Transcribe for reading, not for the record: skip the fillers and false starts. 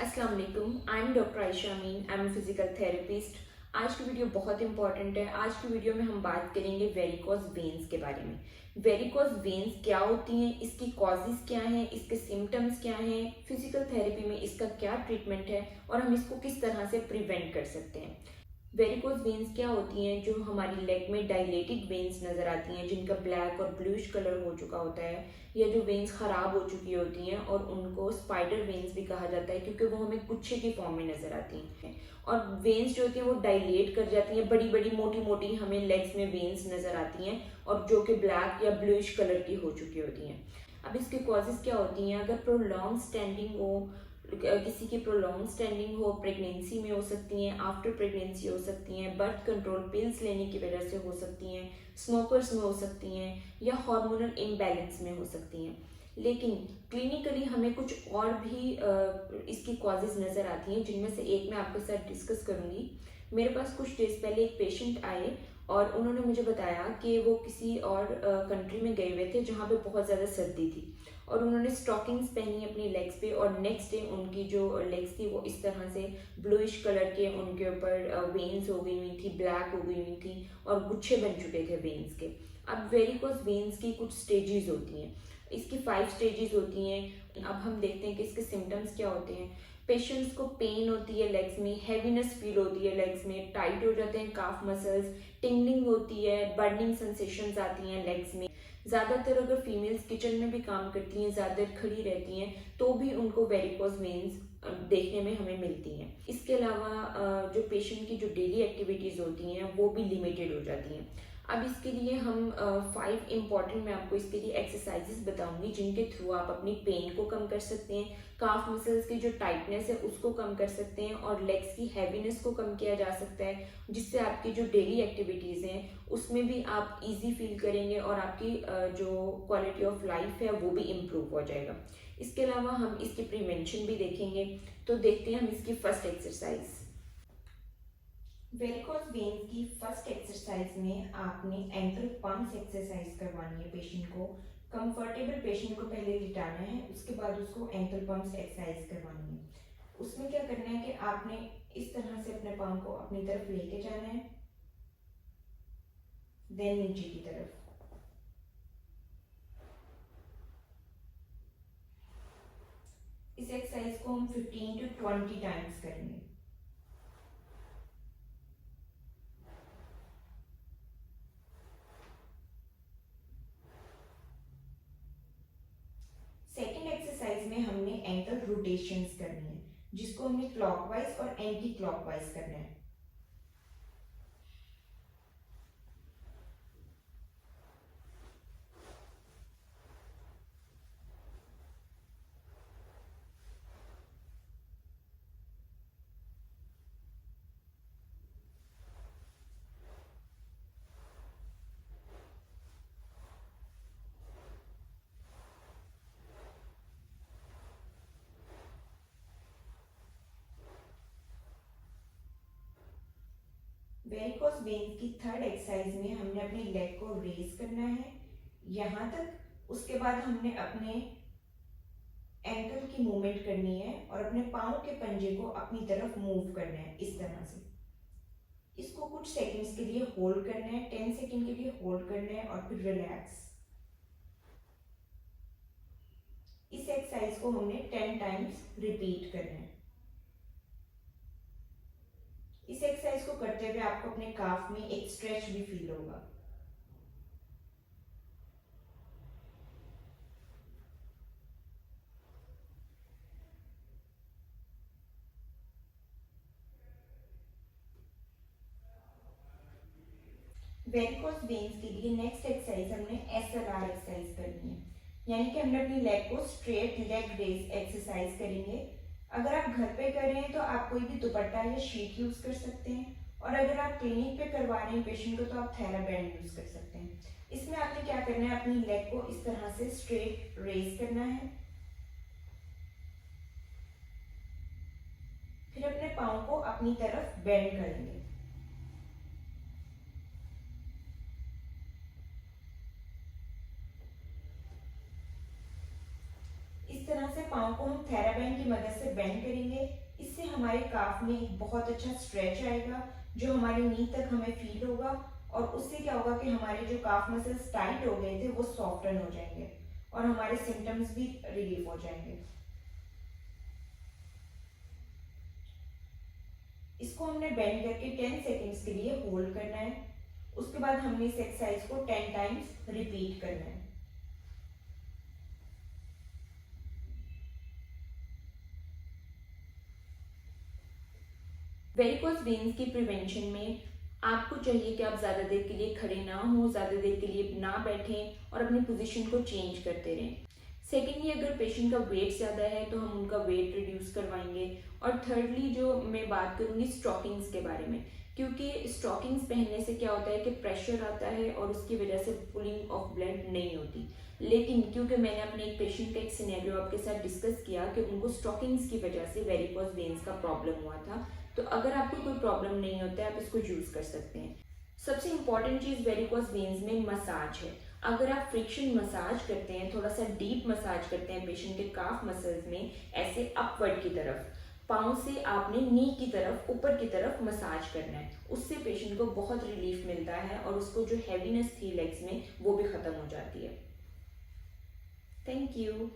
अस्सलाम वालेकुम। I am doctor Ayesha Amin. I am physical therapist. आज की वीडियो बहुत इंपॉर्टेंट है। आज की वीडियो में हम बात करेंगे वेरिकोज वेन्स के बारे में। वेरिकोज वेन्स क्या होती हैं, इसकी कॉजेज क्या हैं, इसके सिम्टम्स क्या हैं, फिजिकल थेरेपी में इसका क्या ट्रीटमेंट है और हम इसको किस तरह से प्रिवेंट कर सकते हैं। वेरिकोज वेन्स क्या होती हैं? जो हमारी लेग में डायलेटेड वेन्स नज़र आती हैं, जिनका ब्लैक और ब्लूइश कलर हो चुका होता है, या जो वेन्स ख़राब हो चुकी होती हैं, और उनको स्पाइडर वेन्स भी कहा जाता है क्योंकि वो हमें गुच्छे की फॉर्म में नज़र आती हैं। और वेन्स जो होती हैं वो डायलेट कर जाती हैं, बड़ी बड़ी मोटी मोटी हमें लेग्स में वेन्स नज़र आती हैं, और जो कि ब्लैक या ब्लूइश कलर की हो चुकी होती हैं। अब इसके कॉजेज़ क्या होती हैं? अगर प्रोलॉन्ग स्टैंडिंग हो, किसी की प्रोलॉन्ग स्टैंडिंग हो, प्रेगनेंसी में हो सकती हैं, आफ्टर प्रेगनेंसी हो सकती हैं, बर्थ कंट्रोल पिल्स लेने की वजह से हो सकती हैं, स्मोकर्स में हो सकती हैं, या हार्मोनल इम्बैलेंस में हो सकती हैं। लेकिन क्लिनिकली हमें कुछ और भी इसकी कॉजेज़ नज़र आती हैं, जिनमें से एक मैं आपके साथ डिस्कस करूँगी। मेरे पास कुछ डेज पहले एक पेशेंट आए और उन्होंने मुझे बताया कि वो किसी और कंट्री में गए हुए थे जहाँ पे बहुत ज़्यादा सर्दी थी, और उन्होंने स्टॉकिंग्स पहनी अपनी लेग्स पे, और नेक्स्ट डे उनकी जो लेग्स थी वो इस तरह से ब्लूइश कलर के उनके ऊपर वेन्स हो गई हुई थी, ब्लैक हो गई हुई थी, और गुच्छे बन चुके थे वेन्स के। अब वेरिकोज वेन्स की कुछ स्टेजेस होती हैं, इसकी 5 स्टेजेस होती हैं। अब हम देखते हैं कि इसके सिम्टम्स क्या होते हैं। पेशेंट्स को पेन होती है लेग्स में, हैवीनेस फील होती है लेग्स में, टाइट हो जाते हैं काफ मसल्स, टिंगलिंग होती है, बर्निंग सेंसेशंस आती हैं लेग्स में। ज़्यादातर अगर फीमेल्स किचन में भी काम करती हैं, ज़्यादा खड़ी रहती हैं, तो भी उनको वेरिकोज वेन्स देखने में हमें मिलती हैं। इसके अलावा जो पेशेंट की जो डेली एक्टिविटीज़ होती हैं वो भी लिमिटेड हो जाती हैं। अब इसके लिए हम 5 इम्पॉर्टेंट, मैं आपको इसके लिए एक्सरसाइजेस बताऊंगी जिनके थ्रू आप अपनी पेन को कम कर सकते हैं, काफ मसल्स की जो टाइटनेस है उसको कम कर सकते हैं, और लेग्स की हैवीनेस को कम किया जा सकता है, जिससे आपकी जो डेली एक्टिविटीज़ हैं उसमें भी आप इजी फील करेंगे, और आपकी जो क्वालिटी ऑफ लाइफ है वो भी इम्प्रूव हो जाएगा। इसके अलावा हम इसकी प्रिवेंशन भी देखेंगे। तो देखते हैं हम इसकी फर्स्ट एक्सरसाइज। वेरिकोज वेन्स की फर्स्ट एक्सरसाइज में आपने एंकल पंप्स एक्सरसाइज करवानी है पेशेंट को। कंफर्टेबल पेशेंट को पहले लिटाना है, उसके बाद उसको एंकल पंप्स एक्सरसाइज करवानी है। उसमें क्या करना है कि आपने इस तरह से अपने पाँव को अपनी तरफ लेके जाना है, देन नीचे की तरफ। इस एक्सरसाइज को हम 15 to 20 टाइम्स करेंगे। सेकेंड एक्सरसाइज में हमने एंकल रोटेशंस करनी है, जिसको हमने क्लॉकवाइज और एंटी क्लॉकवाइज करना है। वेरिकोज वेन्स की थर्ड एक्सरसाइज में हमने अपनी लेग को रेज करना है यहाँ तक। उसके बाद हमने अपने एंकल की मूवमेंट करनी है और अपने पाँव के पंजे को अपनी तरफ मूव करना है इस तरह से। इसको कुछ सेकंड्स के लिए होल्ड करना है, 10 सेकंड के लिए होल्ड करना है, और फिर रिलैक्स। इस एक्सरसाइज को हमने 10 टाइम्स रिपीट करना है। इस एक्सरसाइज को करते हुए आपको अपने काफ में एक स्ट्रेच भी फील होगा। वेरिकोज वेन्स के लिए नेक्स्ट एक्सरसाइज हमने एसएलआर एक्सरसाइज करनी है, यानी कि हमने अपनी लेग को स्ट्रेट लेग रेज एक्सरसाइज करेंगे। अगर आप घर पे कर रहे हैं तो आप कोई भी दुपट्टा या शीट यूज कर सकते हैं, और अगर आप क्लिनिक पे करवा रहे हैं पेशेंट को तो आप थेराबैंड यूज कर सकते हैं। इसमें आपने क्या करना है, अपनी लेग को इस तरह से स्ट्रेट रेज करना है, फिर अपने पाँव को अपनी तरफ बेंड करेंगे। इस तरह से पाँव को हम थेराबैंड की मदद से बेंड करेंगे। इससे हमारे काफ में एक बहुत अच्छा स्ट्रेच आएगा जो हमारी नी तक हमें फील होगा, और उससे क्या होगा कि हमारे जो काफ मसल्स टाइट हो गए थे वो सॉफ्टन हो जाएंगे और हमारे सिम्टम्स भी रिलीफ हो जाएंगे। इसको हमने बेंड करके 10 सेकेंड्स के लिए होल्ड करना है। उसके बाद हमने इस एक्सरसाइज को 10 टाइम्स रिपीट करना है। वेरिकोज वेन्स की प्रिवेंशन में आपको चाहिए कि आप ज़्यादा देर के लिए खड़े ना हो, ज़्यादा देर के लिए ना बैठें और अपनी पोजीशन को चेंज करते रहें। सेकेंडली, अगर पेशेंट का वेट ज़्यादा है तो हम उनका वेट रिड्यूस करवाएंगे। और थर्डली जो मैं बात करूँगी स्टॉकिंग्स के बारे में, क्योंकि स्टॉकिंग्स पहनने से क्या होता है कि प्रेशर आता है और उसकी वजह से पुलिंग ऑफ ब्लड नहीं होती। लेकिन क्योंकि मैंने अपने एक पेशेंट का एक सिनेरियो आपके साथ डिस्कस किया कि उनको स्टॉकिंग्स की वजह से वेरिकोज वेन्स का प्रॉब्लम हुआ था, तो अगर आपको कोई प्रॉब्लम नहीं होता है आप इसको यूज़ कर सकते हैं। सबसे इंपॉर्टेंट चीज़ वेरिकोज वेन्स में मसाज है। अगर आप फ्रिक्शन मसाज करते हैं, थोड़ा सा डीप मसाज करते हैं पेशेंट के काफ मसल्स में, ऐसे अपवर्ड की तरफ, पाँव से आपने नी की तरफ, ऊपर की तरफ मसाज करना है। उससे पेशेंट को बहुत रिलीफ मिलता है और उसको जो हैवीनेस थी लेग्स में वो भी ख़त्म हो जाती है। Thank you.